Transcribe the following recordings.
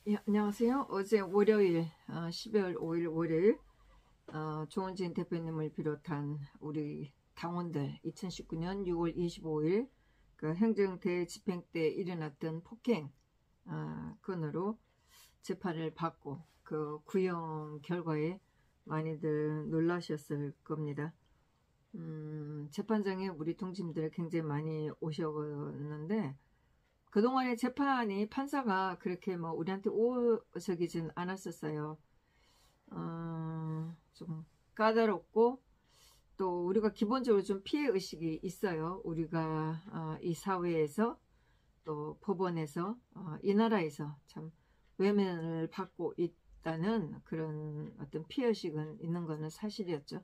예, 안녕하세요. 어제 월요일 12월 5일 월요일 조은진 대표님을 비롯한 우리 당원들 2019년 6월 25일 그 행정 대집행 때 일어났던 폭행 건으로 재판을 받고 그 구형 결과에 많이들 놀라셨을 겁니다. 재판장에 우리 동지들 굉장히 많이 오셨는데 그동안의 재판이 판사가 그렇게 뭐 우리한테 우호적이진 않았었어요. 좀 까다롭고 또 우리가 기본적으로 좀 피해의식이 있어요. 우리가 이 사회에서 또 법원에서 이 나라에서 참 외면을 받고 있다는 그런 어떤 피해의식은 있는 거는 사실이었죠.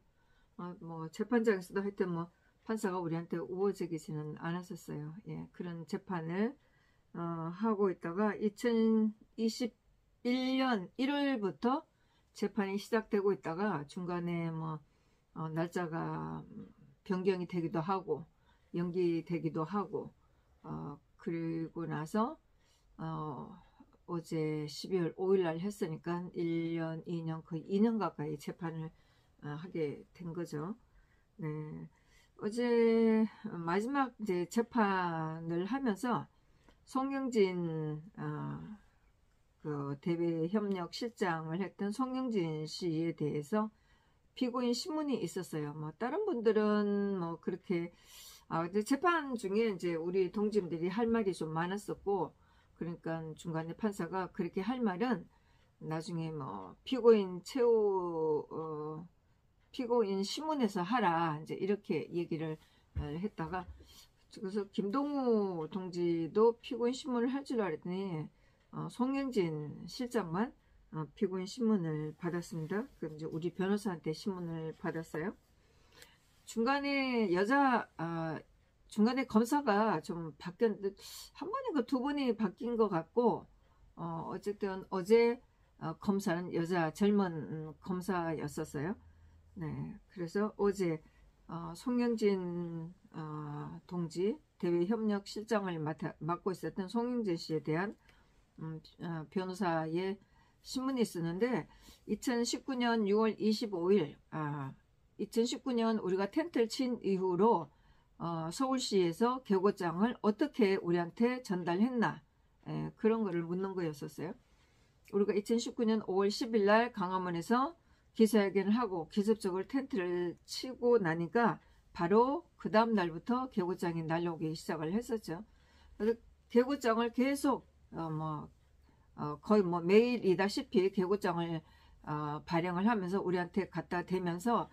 뭐 재판장에서도 하여튼 뭐 판사가 우리한테 우호적이지는 않았었어요. 예, 그런 재판을 하고 있다가 2021년 1월부터 재판이 시작되고 있다가 중간에 뭐 날짜가 변경이 되기도 하고 연기되기도 하고 그리고 나서 어제 12월 5일 날 했으니까 1년, 2년 거의 2년 가까이 재판을 하게 된 거죠. 네. 어제 마지막 이제 재판을 하면서 송영진 그 대외협력실장을 했던 송영진 씨에 대해서 피고인 신문이 있었어요. 뭐 다른 분들은 뭐 그렇게 재판 중에 이제 우리 동지들이 할 말이 좀 많았었고 그러니까 중간에 판사가 그렇게 할 말은 나중에 뭐 피고인 피고인 신문에서 하라 이제 이렇게 얘기를 했다가 그래서 김동우 동지도 피고인 신문을 할 줄 알았더니 송영진 실장만 피고인 신문을 받았습니다. 그럼 이제 우리 변호사한테 신문을 받았어요. 중간에 중간에 검사가 좀 바뀌었는데 한 번인가 두 번이 바뀐 것 같고 어쨌든 어제 검사는 여자 젊은 검사였었어요. 네, 그래서 어제 송영진 동지 대외협력실장을 맡고 있었던 송영진 씨에 대한 변호사의 신문이 있었는데 2019년 6월 25일 2019년 우리가 텐트를 친 이후로 서울시에서 개고장을 어떻게 우리한테 전달했나 그런 거를 묻는 거였었어요. 우리가 2019년 5월 10일 날 강화문에서 기자회견을 하고 기습적으로 텐트를 치고 나니까 바로 그 다음 날부터 개고장이 날라오기 시작을 했었죠. 그래서 개고장을 계속 거의 뭐 매일이다시피 개고장을 발행을 하면서 우리한테 갖다 대면서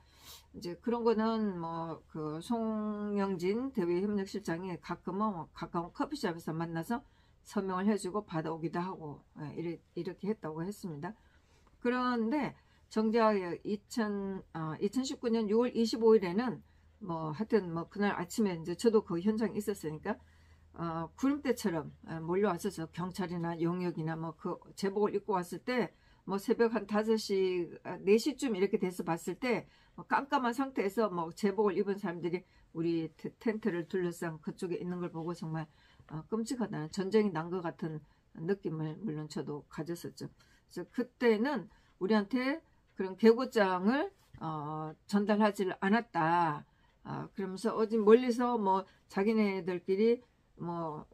이제 그런 거는 뭐 그 송영진 대외협력실장이 가끔은 가까운 커피숍에서 만나서 서명을 해주고 받아오기도 하고 이렇게 했다고 했습니다. 그런데 정작 2019년 6월 25일에는 뭐 하여튼 뭐 그날 아침에 이제 저도 그 현장에 있었으니까 구름대처럼 몰려왔었죠. 경찰이나 용역이나 뭐 그 제복을 입고 왔을 때 뭐 새벽 한 5시, 4시쯤 이렇게 돼서 봤을 때 깜깜한 상태에서 뭐 제복을 입은 사람들이 우리 텐트를 둘러싼 그쪽에 있는 걸 보고 정말 끔찍하다는 전쟁이 난 것 같은 느낌을 물론 저도 가졌었죠. 그래서 그때는 우리한테 그런 개고장을 전달하지 않았다. 그러면서 어디 멀리서 뭐 자기네들끼리 뭐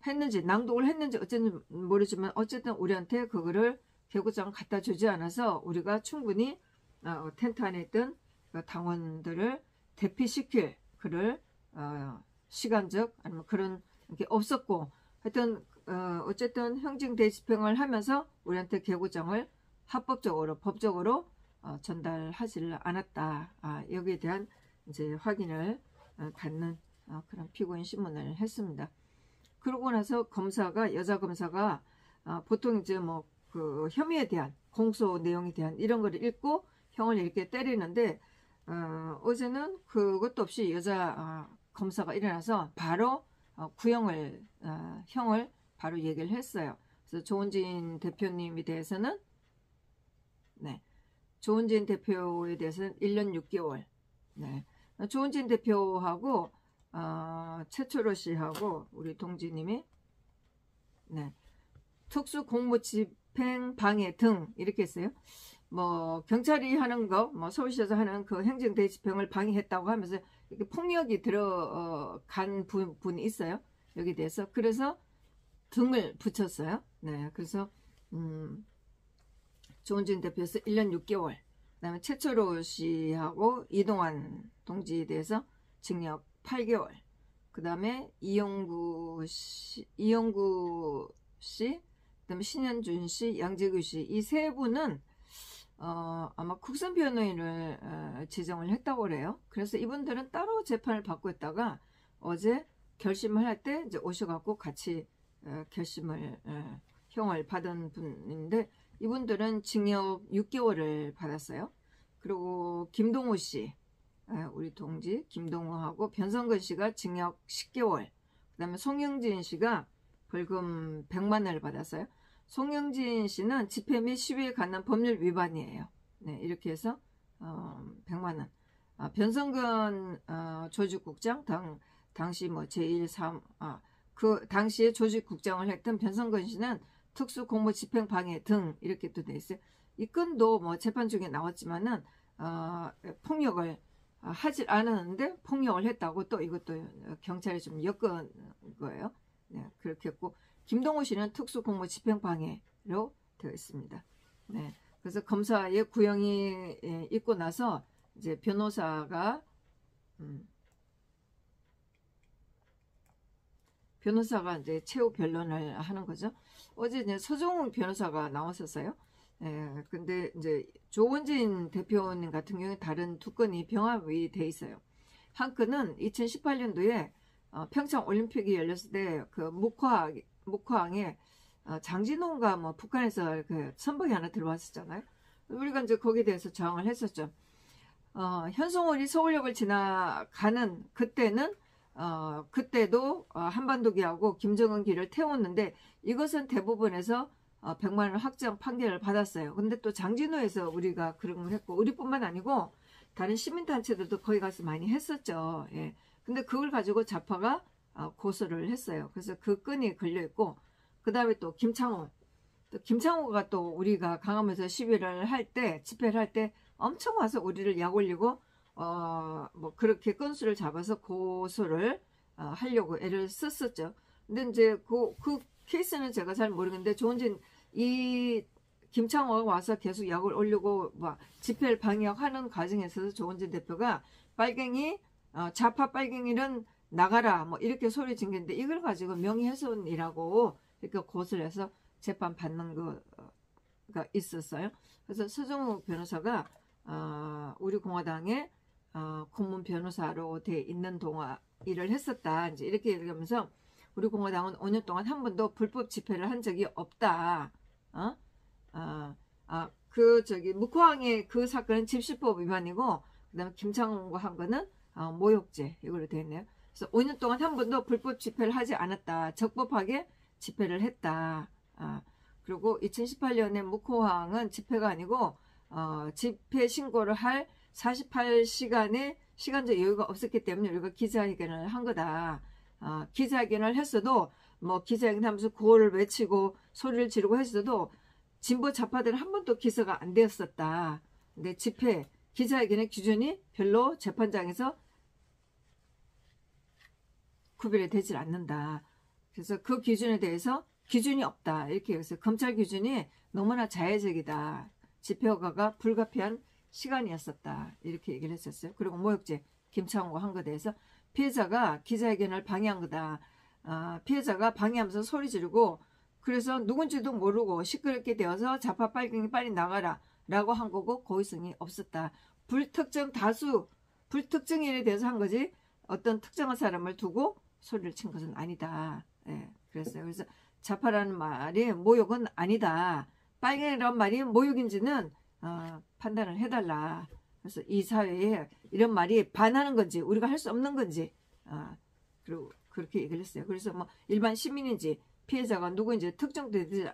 했는지 낭독을 했는지 어쨌든 모르지만 어쨌든 우리한테 그거를 개고장 갖다 주지 않아서 우리가 충분히 텐트 안에 있던 그 당원들을 대피시킬 그를 시간적 아니면 그런 게 없었고 하여튼 어쨌든 행정 대집행을 하면서 우리한테 개고장을 합법적으로 법적으로 전달하지를 않았다. 여기에 대한 이제 확인을 갖는 그런 피고인 신문을 했습니다. 그러고 나서 여자 검사가 보통 이제 뭐 그 혐의에 대한 공소 내용에 대한 이런 거를 읽고 형을 이렇게 때리는데 어제는 그것도 없이 여자 검사가 일어나서 바로 형을 바로 얘기를 했어요. 그래서 조은진 대표님에 대해서는 조은진 대표에 대해서는 1년 6개월. 조은진 대표하고 최초로 씨하고 우리 동지님이 특수공무집행방해 등 이렇게 했어요. 뭐 경찰이 하는 거, 뭐 서울시에서 하는 그 행정대집행을 방해했다고 하면서 이렇게 폭력이 들어간 분이 있어요. 여기 대해서. 그래서 등을 붙였어요. 네, 그래서 조은진 대표에서 1년 6개월. 그다음에 최철호 씨하고 이동환 동지에 대해서 징역 8개월. 그다음에 이용구 씨, 그다음에 신현준 씨, 양재규 씨, 이 세 분은 아마 국선 변호인을 지정을 했다고 그래요. 그래서 이분들은 따로 재판을 받고 있다가 어제 결심을 할 때 이제 오셔갖고 같이 결심을 형을 받은 분인데, 이분들은 징역 6개월을 받았어요. 그리고 김동우 씨, 우리 동지 김동우하고 변성근 씨가 징역 10개월, 그 다음에 송영진 씨가 벌금 100만 원을 받았어요. 송영진 씨는 집회 및 시위에 관한 법률 위반이에요. 네, 이렇게 해서 100만 원. 변성근 조직국장, 당시 뭐 제1, 그 당시에 조직국장을 했던 변성근 씨는 특수공무집행방해 등 이렇게 또 돼 있어요. 이 건도 뭐 재판 중에 나왔지만은 폭력을 하질 않았는데 폭력을 했다고 또 이것도 경찰이 좀 엮은 거예요. 네, 그렇게 했고, 김동우 씨는 특수공무집행방해로 되어 있습니다. 네, 그래서 검사의 구형이 있고 나서 이제 변호사가 이제 최후 변론을 하는 거죠. 어제 이제 서정훈 변호사가 나왔었어요. 근데 이제 조원진 대표님 같은 경우에 다른 두 건이 병합이 돼 있어요. 한 건은 2018년도에 평창 올림픽이 열렸을 때 그 묵화항에 장진호가 뭐 북한에서 그 선박이 하나 들어왔었잖아요. 우리가 이제 거기에 대해서 저항을 했었죠. 현송월이 서울역을 지나가는 그때는 그때도 한반도기하고 김정은기를 태웠는데, 이것은 대부분에서 100만 원 확정 판결을 받았어요. 근데 또 장진호에서 우리가 그런 걸 했고, 우리뿐만 아니고 다른 시민단체들도 거기 가서 많이 했었죠. 예. 근데 그걸 가지고 좌파가 고소를 했어요. 그래서 그 건이 걸려있고, 그 다음에 또 김창호가 또 우리가 강화문에서 시위를 할 때, 집회를 할 때 엄청 와서 우리를 약 올리고 뭐 그렇게 건수를 잡아서 고소를 하려고 애를 썼었죠. 근데 이제 그 케이스는 제가 잘 모르겠는데, 조은진 이 김창호가 와서 계속 약을 올리고 뭐 집회를 방해하는 과정에서 조은진 대표가 빨갱이 좌파 빨갱이는 나가라 뭐 이렇게 소리 지르는데, 이걸 가지고 명예훼손이라고 이렇게 고소를 해서 재판 받는 거가 있었어요. 그래서 서정우 변호사가 우리 공화당에 고문 변호사로 돼 있는 동안 일을 했었다, 이제 이렇게 얘기하면서 우리 공화당은 5년 동안 한 번도 불법 집회를 한 적이 없다. 묵화항의 그 사건은 집시법 위반이고, 그다음에 김창호가 한 거는 모욕죄, 이걸로 되어 있네요. 그래서 5년 동안 한 번도 불법 집회를 하지 않았다. 적법하게 집회를 했다. 그리고 2018년에 묵화항은 집회가 아니고 집회 신고를 할 48시간의 시간적 여유가 없었기 때문에 우리가 기자회견을 한 거다. 기자회견을 했어도 뭐 기자회견 하면서 구호를 외치고 소리를 지르고 했어도 진보 좌파들은 한 번도 기소가 안 되었었다. 근데 집회 기자회견의 기준이 별로 재판장에서 구별이 되질 않는다. 그래서 그 기준에 대해서 기준이 없다. 이렇게 해서 검찰 기준이 너무나 자의적이다. 집회 허가가 불가피한 시간이었었다. 이렇게 얘기를 했었어요. 그리고 모욕죄 김창호가 한 것에 대해서 피해자가 기자회견을 방해한 거다. 피해자가 방해하면서 소리 지르고 그래서 누군지도 모르고 시끄럽게 되어서 좌파 빨갱이 빨리 나가라 라고 한 거고 고의성이 없었다. 불특정인에 대해서 한 거지 어떤 특정한 사람을 두고 소리를 친 것은 아니다. 예, 그랬어요. 그래서 좌파라는 말이 모욕은 아니다. 빨갱이라는 말이 모욕인지는 판단을 해달라. 그래서 이 사회에 이런 말이 반하는 건지 우리가 할 수 없는 건지 그리고 그렇게 얘기를 했어요. 그래서 뭐 일반 시민인지 피해자가 누구인지 특정되지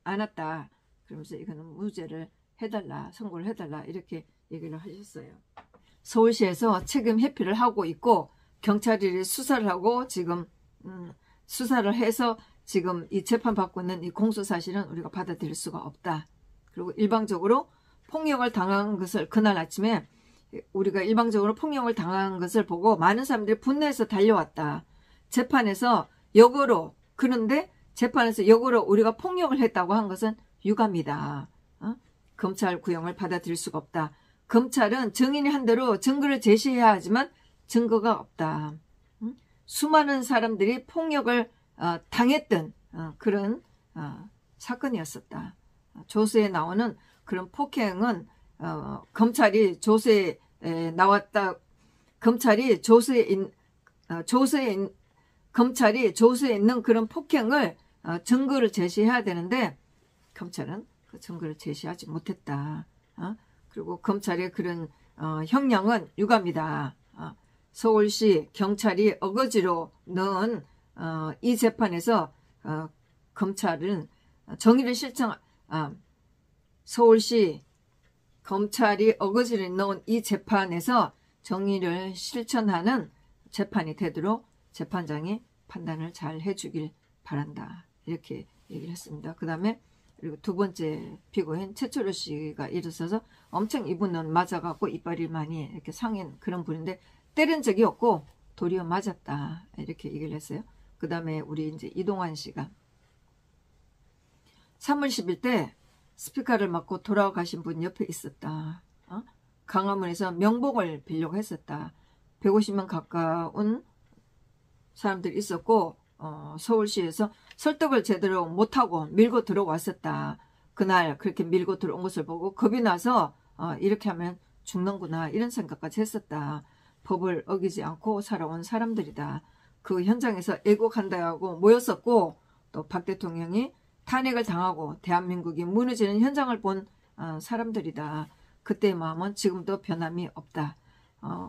않았다. 그러면서 이거는 무죄를 해달라, 선고를 해달라 이렇게 얘기를 하셨어요. 서울시에서 책임 회피를 하고 있고 경찰이 수사를 하고 지금 수사를 해서 지금 이 재판받고 있는 이 공소사실은 우리가 받아들일 수가 없다. 그리고 일방적으로 폭력을 당한 것을 그날 아침에 우리가 일방적으로 폭력을 당한 것을 보고 많은 사람들이 분노해서 달려왔다. 재판에서 역으로 그런데 재판에서 역으로 우리가 폭력을 했다고 한 것은 유감이다. 검찰 구형을 받아들일 수가 없다. 검찰은 증인이 한 대로 증거를 제시해야 하지만 증거가 없다. 수많은 사람들이 폭력을 당했던 그런 사건이었었다. 조서에 나오는 그런 폭행은 검찰이 조서에 나왔다. 검찰이 조서에 있는 그런 폭행을 증거를 제시해야 되는데 검찰은 그 증거를 제시하지 못했다. 그리고 검찰의 그런 형량은 유감이다. 서울시 경찰이 어거지로 넣은 이 재판에서 검찰은 정의를 서울시 검찰이 어거지를 넣은 이 재판에서 정의를 실천하는 재판이 되도록 재판장이 판단을 잘 해주길 바란다. 이렇게 얘기를 했습니다. 그 다음에 그리고 두 번째 피고인 최철호 씨가 일어서서 엄청 이분은 맞아갖고 이빨이 많이 이렇게 상한 그런 분인데 때린 적이 없고 도리어 맞았다. 이렇게 얘기를 했어요. 그 다음에 우리 이제 이동환 씨가 3월 10일 때 스피커를 맡고 돌아가신 분 옆에 있었다. 강화문에서 명복을 빌려고 했었다. 150명 가까운 사람들이 있었고 서울시에서 설득을 제대로 못하고 밀고 들어왔었다. 그날 그렇게 밀고 들어온 것을 보고 겁이 나서 이렇게 하면 죽는구나 이런 생각까지 했었다. 법을 어기지 않고 살아온 사람들이다. 그 현장에서 애국한다고 모였었고 또 박 대통령이 탄핵을 당하고 대한민국이 무너지는 현장을 본 사람들이다. 그때의 마음은 지금도 변함이 없다.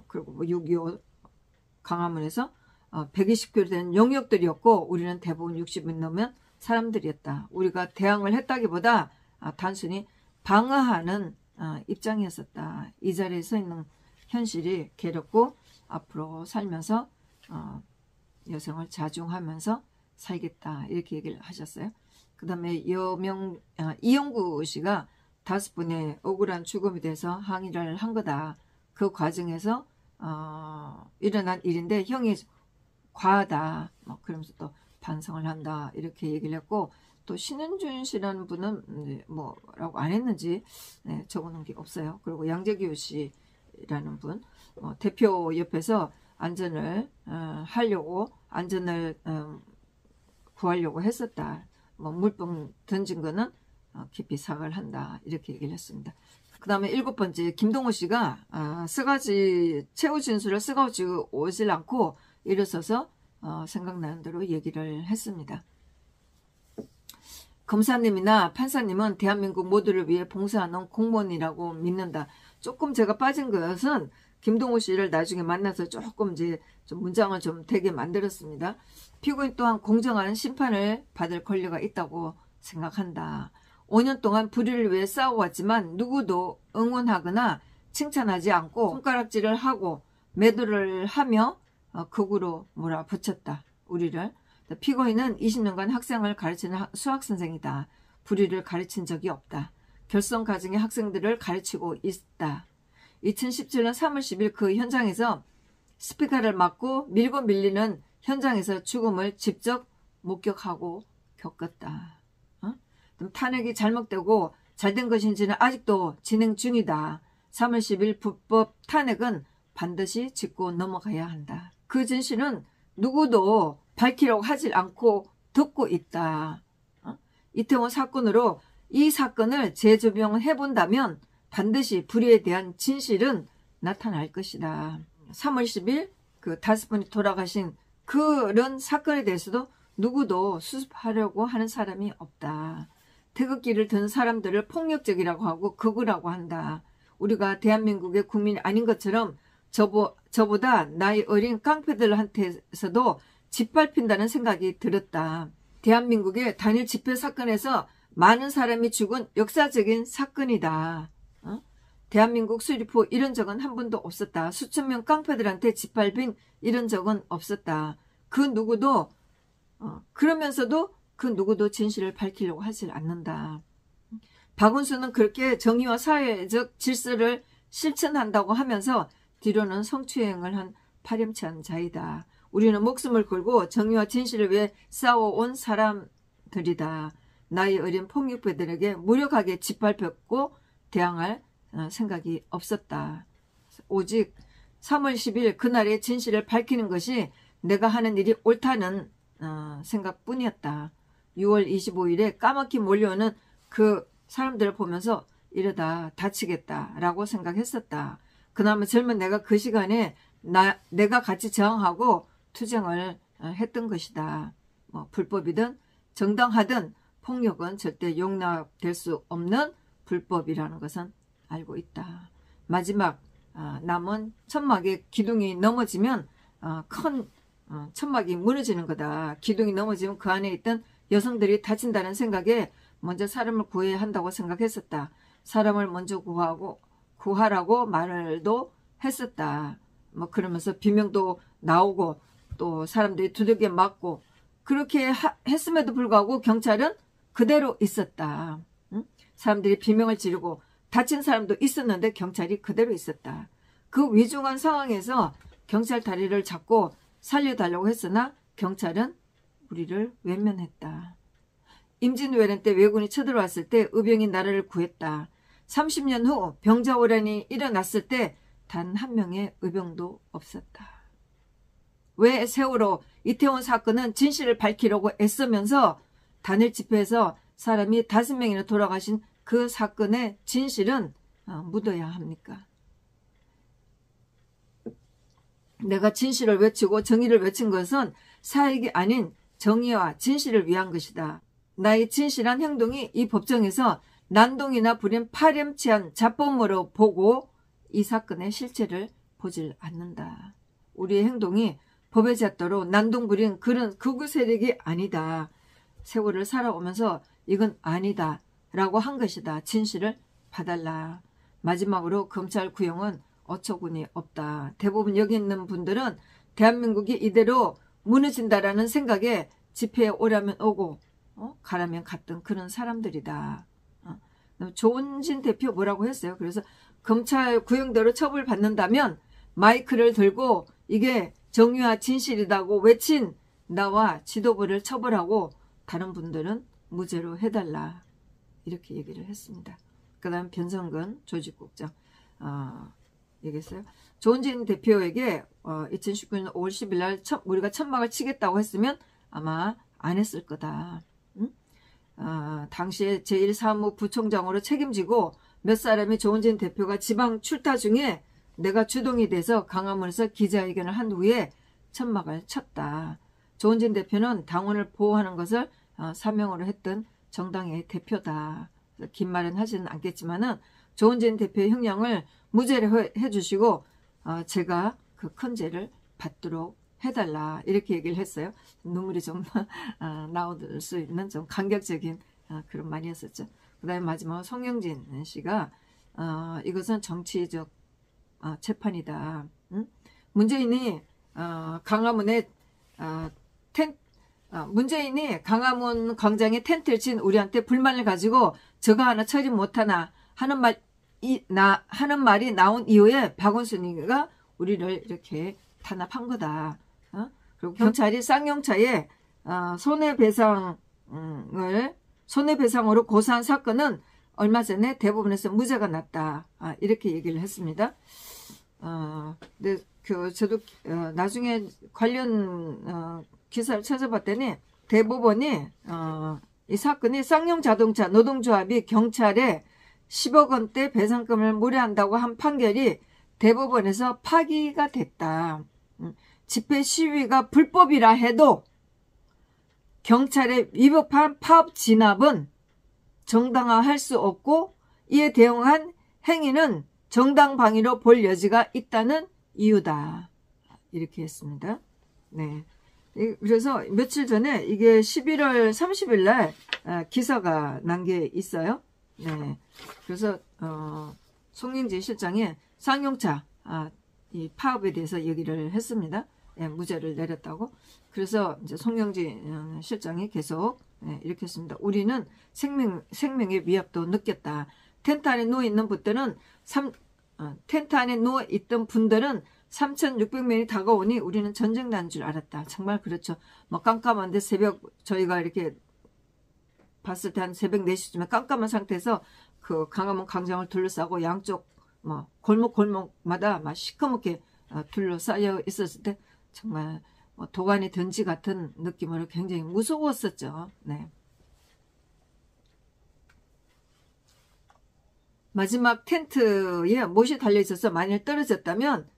그리고 6.25 강화문에서 120km 된 용역들이었고 우리는 대부분 60인 넘은 사람들이었다. 우리가 대항을 했다기보다 단순히 방어하는 입장이었었다. 이 자리에 서 있는 현실이 괴롭고 앞으로 살면서 여성을 자중하면서 살겠다. 이렇게 얘기를 하셨어요. 그 다음에 이영구 씨가 5분의 억울한 죽음에 대해서 항의를 한 거다. 그 과정에서 일어난 일인데 형이 과하다. 그러면서 또 반성을 한다. 이렇게 얘기를 했고 또 신은준 씨라는 분은 뭐라고 안 했는지 적어놓은 게 없어요. 그리고 양재규 씨라는 분 대표 옆에서 안전을 구하려고 했었다. 물병 던진 거는 깊이 사과를 한다. 이렇게 얘기를 했습니다. 그 다음에 7번째 김동호 씨가 최후 진술을 쓰가지 오질 않고 일어서서 생각나는 대로 얘기를 했습니다. 검사님이나 판사님은 대한민국 모두를 위해 봉사하는 공무원이라고 믿는다. 조금 제가 빠진 것은 김동호 씨를 나중에 만나서 조금 이제 좀 문장을 좀 되게 만들었습니다. 피고인 또한 공정한 심판을 받을 권리가 있다고 생각한다. 5년 동안 불의를 위해 싸워왔지만 누구도 응원하거나 칭찬하지 않고 손가락질을 하고 매도를 하며 극으로 몰아붙였다. 우리를. 피고인은 20년간 학생을 가르치는 수학선생이다. 불의를 가르친 적이 없다. 결성 과정의 학생들을 가르치고 있다. 2017년 3월 10일 그 현장에서 스피커를 맞고 밀고 밀리는 현장에서 죽음을 직접 목격하고 겪었다. 탄핵이 잘못되고 잘된 것인지는 아직도 진행 중이다. 3월 10일 불법 탄핵은 반드시 짚고 넘어가야 한다. 그 진실은 누구도 밝히려고 하질 않고 듣고 있다. 이태원 사건으로 이 사건을 재조명해본다면 반드시 불의에 대한 진실은 나타날 것이다. 3월 10일 그 5분이 돌아가신 그런 사건에 대해서도 누구도 수습하려고 하는 사람이 없다. 태극기를 든 사람들을 폭력적이라고 하고 극우라고 한다. 우리가 대한민국의 국민이 아닌 것처럼 저보다 나이 어린 깡패들한테서도 짓밟힌다는 생각이 들었다. 대한민국의 단일 집회 사건에서 많은 사람이 죽은 역사적인 사건이다. 대한민국 수리포 이런 적은 한 번도 없었다. 수천 명 깡패들한테 짓밟힌 이런 적은 없었다. 그 누구도 그러면서도 그 누구도 진실을 밝히려고 하질 않는다. 박은수는 그렇게 정의와 사회적 질서를 실천한다고 하면서 뒤로는 성추행을 한 파렴치한 자이다. 우리는 목숨을 걸고 정의와 진실을 위해 싸워온 사람들이다. 나이 어린 폭력배들에게 무력하게 짓밟혔고 대항할 생각이 없었다. 오직 3월 10일 그날의 진실을 밝히는 것이 내가 하는 일이 옳다는 생각뿐이었다. 6월 25일에 까맣게 몰려오는 그 사람들을 보면서 이러다 다치겠다라고 생각했었다. 그나마 젊은 내가 그 시간에 내가 같이 저항하고 투쟁을 했던 것이다. 뭐 불법이든 정당하든 폭력은 절대 용납될 수 없는 불법이라는 것은 알고 있다. 마지막 남은 천막의 기둥이 넘어지면 큰 천막이 무너지는 거다. 기둥이 넘어지면 그 안에 있던 여성들이 다친다는 생각에 먼저 사람을 구해야 한다고 생각했었다. 사람을 먼저 구하라고 말도 했었다. 뭐 그러면서 비명도 나오고 또 사람들이 두들겨 맞고 그렇게 했음에도 불구하고 경찰은 그대로 있었다. 응? 사람들이 비명을 지르고 다친 사람도 있었는데 경찰이 그대로 있었다. 그 위중한 상황에서 경찰 다리를 잡고 살려달라고 했으나 경찰은 우리를 외면했다. 임진왜란 때 왜군이 쳐들어왔을 때 의병이 나라를 구했다. 30년 후 병자호란이 일어났을 때 단 한 명의 의병도 없었다. 왜 세월호 이태원 사건은 진실을 밝히려고 애쓰면서 단일 집회에서 사람이 5명이나 돌아가신 그 사건의 진실은 묻어야 합니까? 내가 진실을 외치고 정의를 외친 것은 사익이 아닌 정의와 진실을 위한 것이다. 나의 진실한 행동이 이 법정에서 난동이나 부린 파렴치한 잡범으로 보고 이 사건의 실체를 보질 않는다. 우리의 행동이 법의 잣대로 난동 부린 그런 극우 세력이 아니다. 세월을 살아오면서 이건 아니다 라고 한 것이다. 진실을 봐달라. 마지막으로 검찰 구형은 어처구니 없다. 대부분 여기 있는 분들은 대한민국이 이대로 무너진다라는 생각에 집회에 오라면 오고 가라면 갔던 그런 사람들이다. 조은진 대표 뭐라고 했어요? 그래서 검찰 구형대로 처벌받는다면 마이크를 들고 이게 정의와 진실이라고 외친 나와 지도부를 처벌하고 다른 분들은 무죄로 해달라. 이렇게 얘기를 했습니다. 그 다음 변성근 조직국장 얘기했어요. 조은진 대표에게 2019년 5월 10일 날 우리가 천막을 치겠다고 했으면 아마 안 했을 거다. 응? 당시에 제1사무 부총장으로 책임지고 몇 사람이 조은진 대표가 지방 출타 중에 내가 주동이 돼서 강화문에서 기자회견을 한 후에 천막을 쳤다. 조은진 대표는 당원을 보호하는 것을 사명으로 했던 정당의 대표다. 긴 말은 하지는 않겠지만은 조은진 대표의 형량을 무죄로 해주시고 제가 그 큰 죄를 받도록 해달라 이렇게 얘기를 했어요. 눈물이 좀 나올 수 있는 좀 감격적인 그런 말이었었죠. 그 다음에 마지막으로 송영진 씨가 이것은 정치적 재판이다. 응? 문재인이 강화문에 문재인이 강화문 광장에 텐트를 친 우리한테 불만을 가지고 저거 하나 처리 못하나 하는 말이 나온 이후에 박원순이가 우리를 이렇게 탄압한 거다. 그리고 경찰이 쌍용차에 손해배상으로 고소한 사건은 얼마 전에 대법원에서 무죄가 났다. 이렇게 얘기를 했습니다. 근데 저도 나중에 관련 기사를 찾아봤더니 대법원이 이 사건이 쌍용자동차 노동조합이 경찰에 10억 원대 배상금을 물회한다고 한 판결이 대법원에서 파기가 됐다. 집회 시위가 불법이라 해도 경찰에 위법한 파업 진압은 정당화할 수 없고 이에 대응한 행위는 정당방위로 볼 여지가 있다는 이유다. 이렇게 했습니다. 네. 그래서 며칠 전에 이게 11월 30일 날 기사가 난 게 있어요. 네. 그래서 송영진 실장이 쌍용차 이 파업에 대해서 얘기를 했습니다. 예, 무죄를 내렸다고. 그래서 이제 송영진 실장이 계속 네, 이렇게 했습니다. 우리는 생명의 위협도 느꼈다. 텐트 안에 누워있는 분들은 텐트 안에 누워있던 분들은 3,600명이 다가오니 우리는 전쟁 난 줄 알았다. 정말 그렇죠. 뭐 깜깜한데 새벽 저희가 이렇게 봤을 때 한 새벽 4시쯤에 깜깜한 상태에서 그 광화문 광장을 둘러싸고 양쪽 뭐 골목마다 막 시커멓게 둘러싸여 있었을 때 정말 뭐 도가니 던지 같은 느낌으로 굉장히 무서웠었죠. 네. 마지막 텐트에 못이 달려 있어서 만일 떨어졌다면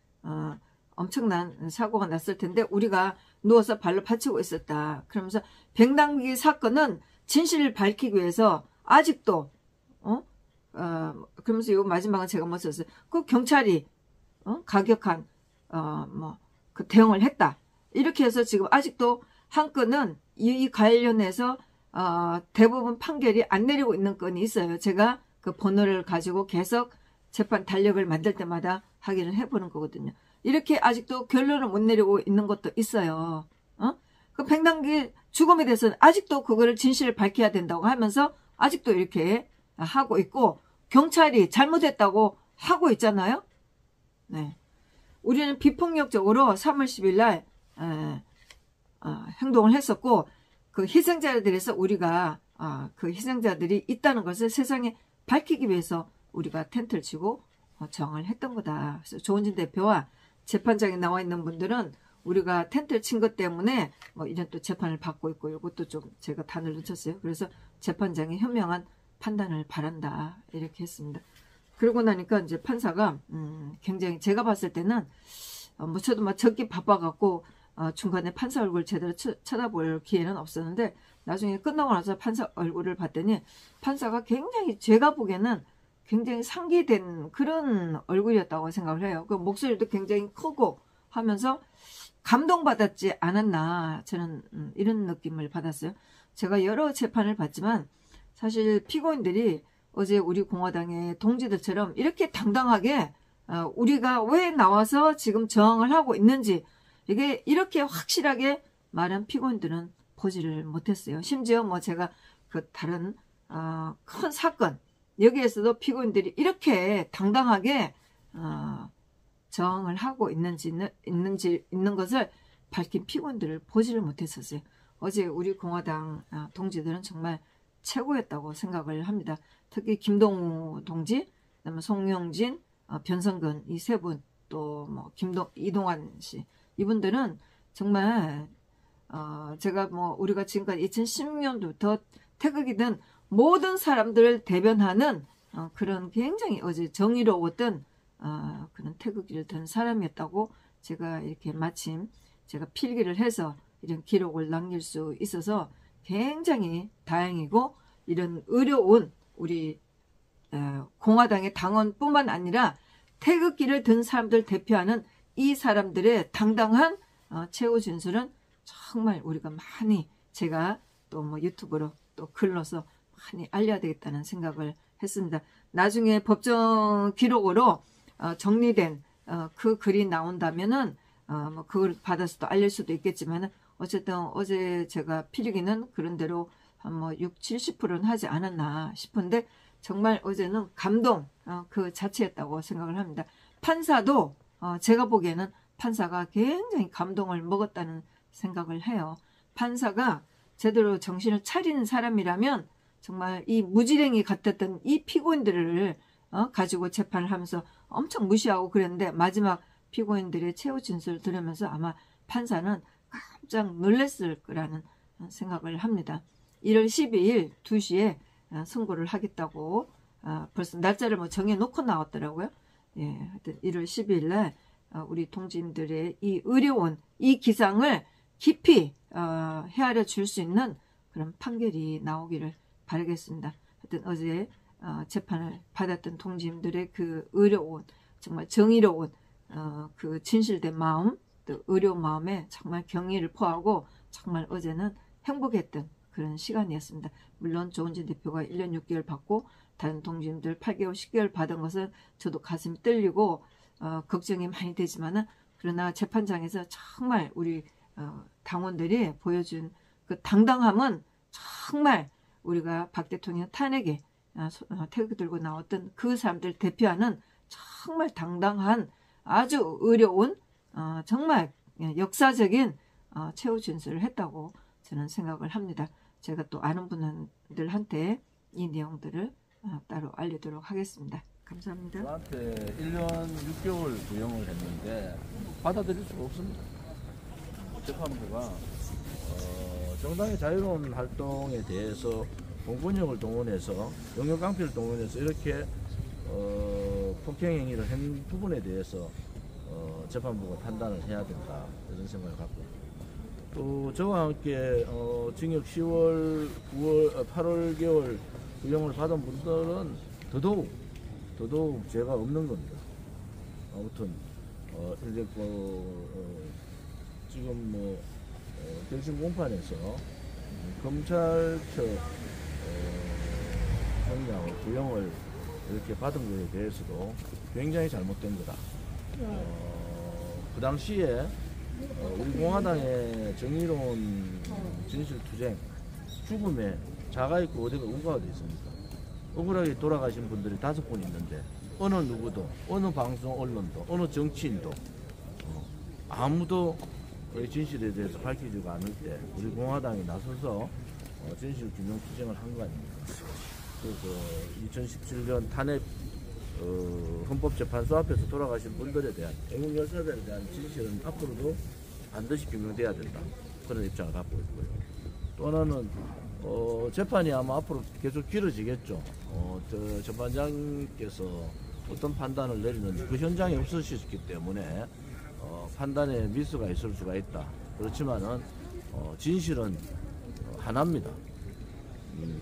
엄청난 사고가 났을 텐데 우리가 누워서 발로 받치고 있었다. 그러면서 뱅당기 사건은 진실을 밝히기 위해서 아직도 그러면서 요 마지막은 제가 못 썼어요. 그 경찰이 가격한 그 대응을 했다. 이렇게 해서 지금 아직도 한 건은 이 관련해서 대부분 판결이 안 내리고 있는 건이 있어요. 제가 그 번호를 가지고 계속 재판 달력을 만들 때마다 확인을 해보는 거거든요. 이렇게 아직도 결론을 못 내리고 있는 것도 있어요. 그 팽당기 죽음에 대해서는 아직도 그거를 진실을 밝혀야 된다고 하면서 아직도 이렇게 하고 있고 경찰이 잘못했다고 하고 있잖아요. 네. 우리는 비폭력적으로 3월 10일 날 행동을 했었고 그 희생자들에서 우리가 그 희생자들이 있다는 것을 세상에 밝히기 위해서 우리가 텐트를 치고 저항을 했던 거다. 그래서 조은진 대표와 재판장에 나와 있는 분들은 우리가 텐트를 친 것 때문에 뭐 이런 또 재판을 받고 있고 이것도 좀 제가 단을 놓쳤어요. 그래서 재판장이 현명한 판단을 바란다 이렇게 했습니다. 그러고 나니까 이제 판사가 굉장히 제가 봤을 때는 뭐 저도 막 적기 바빠갖고 중간에 판사 얼굴 제대로 쳐다볼 기회는 없었는데 나중에 끝나고 나서 판사 얼굴을 봤더니 판사가 굉장히 제가 보기에는 굉장히 상기된 그런 얼굴이었다고 생각을 해요. 그 목소리도 굉장히 크고 하면서 감동받았지 않았나 저는 이런 느낌을 받았어요. 제가 여러 재판을 봤지만 사실 피고인들이 어제 우리 공화당의 동지들처럼 이렇게 당당하게 우리가 왜 나와서 지금 저항을 하고 있는지 이게 이렇게 확실하게 말한 피고인들은 보지를 못했어요. 심지어 뭐 제가 그 다른 큰 사건 여기에서도 피고인들이 이렇게 당당하게 저항을 하고 있는 것을 밝힌 피고인들을 보지를 못했었어요. 어제 우리 공화당 동지들은 정말 최고였다고 생각을 합니다. 특히 김동우 동지, 그다음에 송영진, 변성근 이 세 분, 또 뭐 이동환 씨 이분들은 정말 제가 뭐 우리가 지금까지 2016년부터 태극이든 모든 사람들을 대변하는 그런 굉장히 어제 정의로웠던 그런 태극기를 든 사람이었다고 제가 이렇게 마침 제가 필기를 해서 이런 기록을 남길 수 있어서 굉장히 다행이고 이런 의료운 우리 공화당의 당원뿐만 아니라 태극기를 든 사람들 대표하는 이 사람들의 당당한 최후 진술은 정말 우리가 많이 제가 또 뭐 유튜브로 또 글로서 많이 알려야 되겠다는 생각을 했습니다. 나중에 법정 기록으로 정리된 그 글이 나온다면은 뭐 그걸 받아서 또 알릴 수도 있겠지만 어쨌든 어제 제가 필기는 그런 대로 한 뭐 60~70%는 하지 않았나 싶은데 정말 어제는 감동 그 자체였다고 생각을 합니다. 판사도 제가 보기에는 판사가 굉장히 감동을 먹었다는 생각을 해요. 판사가 제대로 정신을 차리는 사람이라면 정말 이 무지랭이 같았던 이 피고인들을 가지고 재판을 하면서 엄청 무시하고 그랬는데 마지막 피고인들의 최후 진술을 들으면서 아마 판사는 깜짝 놀랐을 거라는 생각을 합니다. 1월 12일 2시에 선고를 하겠다고 벌써 날짜를 뭐 정해놓고 나왔더라고요. 예, 하여튼 1월 12일 날 우리 동지들의 이 의료원 이 기상을 깊이 헤아려 줄 수 있는 그런 판결이 나오기를 바라겠습니다. 하여튼 어제 재판을 받았던 동지들의 그 의료원 정말 정의로운 그 진실된 마음 또 의료 마음에 정말 경의를 표하고 정말 어제는 행복했던 그런 시간이었습니다. 물론 조은진 대표가 1년 6개월 받고 다른 동지들 8개월 10개월 받은 것은 저도 가슴이 떨리고 걱정이 많이 되지만은 그러나 재판장에서 정말 우리 당원들이 보여준 그 당당함은 정말 우리가 박 대통령 탄핵에 태극기 들고 나왔던 그 사람들 대표하는 정말 당당한 아주 어려운 정말 역사적인 최후 진술을 했다고 저는 생각을 합니다. 제가 또 아는 분들한테 이 내용들을 따로 알리도록 하겠습니다. 감사합니다. 저한테 1년 6개월 구형을 했는데 받아들일 수가 없습니다. 재판부가 정당의 자유로운 활동에 대해서 공권력을 동원해서 영역깡패를 동원해서 이렇게 폭행행위를 한 부분에 대해서 재판부가 판단을 해야 된다 이런 생각을 갖고 또 저와 함께 징역 10월, 9월, 8월 개월 구형을 받은 분들은 더더욱 죄가 없는 겁니다. 아무튼 이제 지금 결심 공판에서 검찰처 형량을 구형을 이렇게 받은 것에 대해서도 굉장히 잘못된 거다. 그 당시에 우리 공화당의 정의로운 진실투쟁, 죽음에 자가 있고 어디가 우가가 되어 있습니까? 억울하게 돌아가신 분들이 5분 있는데 어느 누구도, 어느 방송 언론도, 어느 정치인도 아무도 그 진실에 대해서 밝히지가 않을 때 우리 공화당이 나서서 진실 규명 투쟁을 한 거 아닙니까? 그래서 2017년 탄핵 헌법재판소 앞에서 돌아가신 분들에 대한 애국 열사들에 대한 진실은 앞으로도 반드시 규명돼야 된다. 그런 입장을 갖고 있고요. 또 하나는 재판이 아마 앞으로 계속 길어지겠죠. 재판장께서 어떤 판단을 내리는지 그 현장에 없으셨기 때문에 판단에 미스가 있을 수가 있다. 그렇지만은 진실은 하나입니다.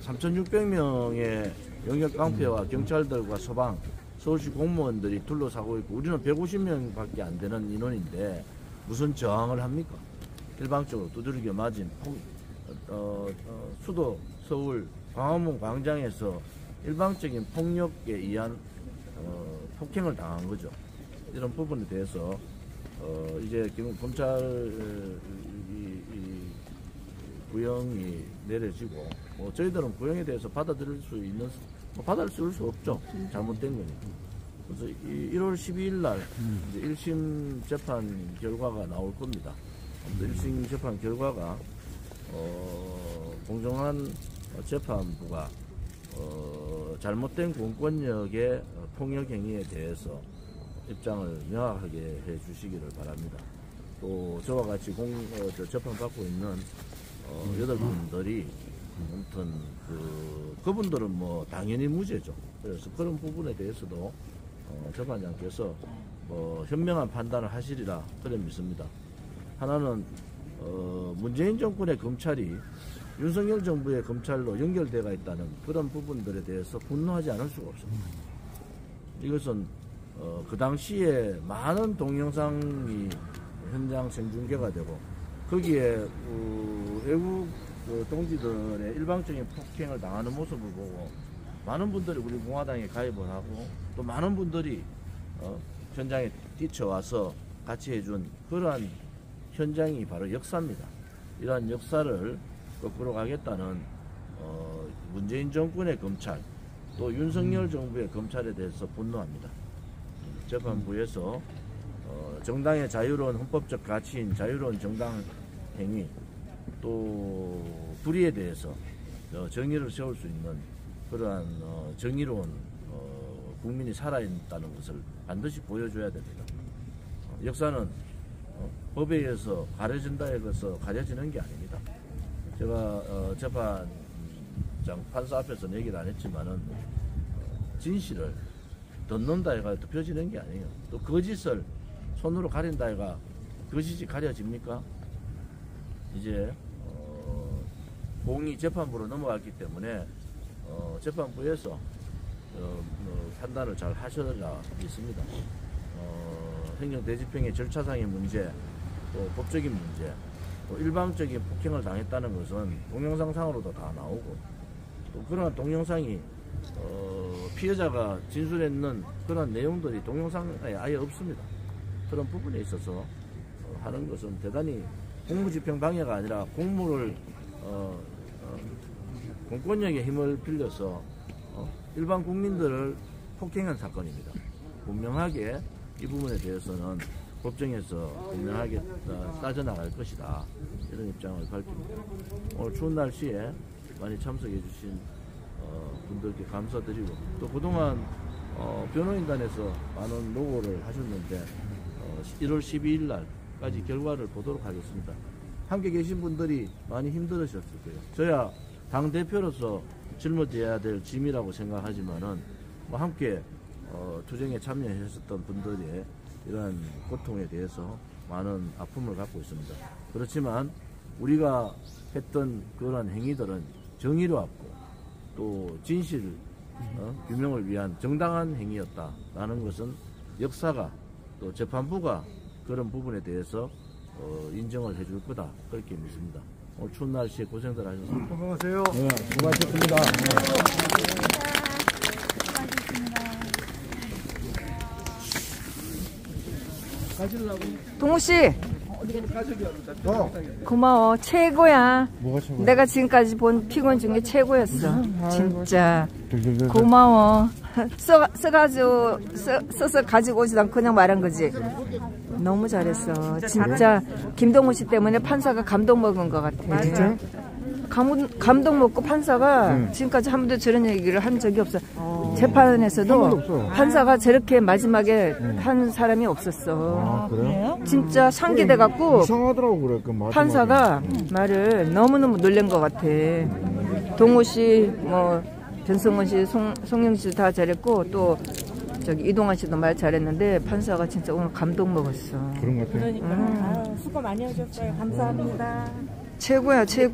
3,600명의 영역 깡패와 경찰들과 서방, 서울시 공무원들이 둘러싸고 있고 우리는 150명밖에 안 되는 인원인데 무슨 저항을 합니까? 일방적으로 두드리겨 맞은 수도 서울 광화문 광장에서 일방적인 폭력에 의한 폭행을 당한 거죠. 이런 부분에 대해서 이제 검찰 구형이 내려지고 저희들은 구형에 대해서 받아들일 수 있는 받아들일 수 없죠. 잘못된 거니까. 그래서 1월 12일 날 이제 1심 재판 결과가 나올 겁니다. 1심 재판 결과가 공정한 재판부가 잘못된 공권력의 폭력 행위에 대해서 입장을 명확하게 해 주시기를 바랍니다. 또 저와 같이 재판받고 있는 8분들이 아무튼 그분들은 뭐 당연히 무죄죠. 그래서 그런 부분에 대해서도 재판장께서 현명한 판단을 하시리라 그래 믿습니다. 하나는 문재인 정권의 검찰이 윤석열 정부의 검찰로 연결되어 있다는 그런 부분들에 대해서 분노하지 않을 수가 없습니다. 이것은 그 당시에 많은 동영상이 현장 생중계가 되고 거기에 외국 동지들의 일방적인 폭행을 당하는 모습을 보고 많은 분들이 우리 공화당에 가입을 하고 또 많은 분들이 현장에 뛰쳐와서 같이 해준 그러한 현장이 바로 역사입니다. 이러한 역사를 거꾸로 가겠다는 문재인 정권의 검찰 또 윤석열 정부의 검찰에 대해서 분노합니다. 재판부에서 정당의 자유로운 헌법적 가치인 자유로운 정당 행위 또 불의에 대해서 정의를 세울 수 있는 그러한 정의로운 국민이 살아있다는 것을 반드시 보여줘야 됩니다. 역사는 법에 의해서 가려진다 해서 가려지는 게 아닙니다. 제가 재판장 판사 앞에서 얘기를 안 했지만은 진실을 덮는다 해가 덮여지는 게 아니에요. 또 거짓을 손으로 가린다 해가 거짓이 가려집니까? 이제 공이 재판부로 넘어갔기 때문에 재판부에서 판단을 잘 하셔야 있습니다. 행정대집행의 절차상의 문제, 또 법적인 문제, 또 일방적인 폭행을 당했다는 것은 동영상상으로도 다 나오고 또 그런 동영상이 피해자가 진술했는 그런 내용들이 동영상에 아예 없습니다. 그런 부분에 있어서 하는 것은 대단히 공무집행 방해가 아니라 공무를 공권력의 힘을 빌려서 일반 국민들을 폭행한 사건입니다. 분명하게 이 부분에 대해서는 법정에서 분명하게 따져나갈 것이다. 이런 입장을 밝힙니다. 오늘 추운 날씨에 많이 참석해 주신 분들께 감사드리고, 또 그동안 변호인단에서 많은 노고를 하셨는데 1월 12일 날까지 결과를 보도록 하겠습니다. 함께 계신 분들이 많이 힘들으셨을 거예요. 저야 당대표로서 짊어져야 될 짐이라고 생각하지만은 함께 투쟁에 참여하셨던 분들의 이러한 고통에 대해서 많은 아픔을 갖고 있습니다. 그렇지만 우리가 했던 그러한 행위들은 정의로웠고 또 진실 규명을 위한 정당한 행위였다라는 것은 역사가 또 재판부가 그런 부분에 대해서 인정을 해줄 거다, 그렇게 믿습니다. 오늘 추운 날씨에 고생들 하셨습니다. 건강하세요. 네, 수고하셨습니다. 동우씨 고마워. 최고야. 뭐가 최고야? 내가 지금까지 본 피곤 중에 최고였어. 진짜 고마워. 써서 가지고 오지도 않고 그냥 말한 거지. 너무 잘했어. 진짜 김동우 씨 때문에 판사가 감동 먹은 것 같아. 진짜? 감동 먹고 판사가 지금까지 한 번도 저런 얘기를 한 적이 없어. 재판에서도 판사가 저렇게 마지막에 한 사람이 없었어. 아, 그래요? 진짜 상기돼 갖고 이상하더라고 그래. 그 마지막에. 판사가 말을 너무너무 놀란 것 같아. 동호 씨, 뭐 변성원 씨, 송영 씨 다 잘했고 또 저기 이동환 씨도 말 잘했는데 판사가 진짜 오늘 감동 먹었어. 그런 것 같아요. 그러니까 수고 많이 하셨어요. 감사합니다. 최고야, 최고.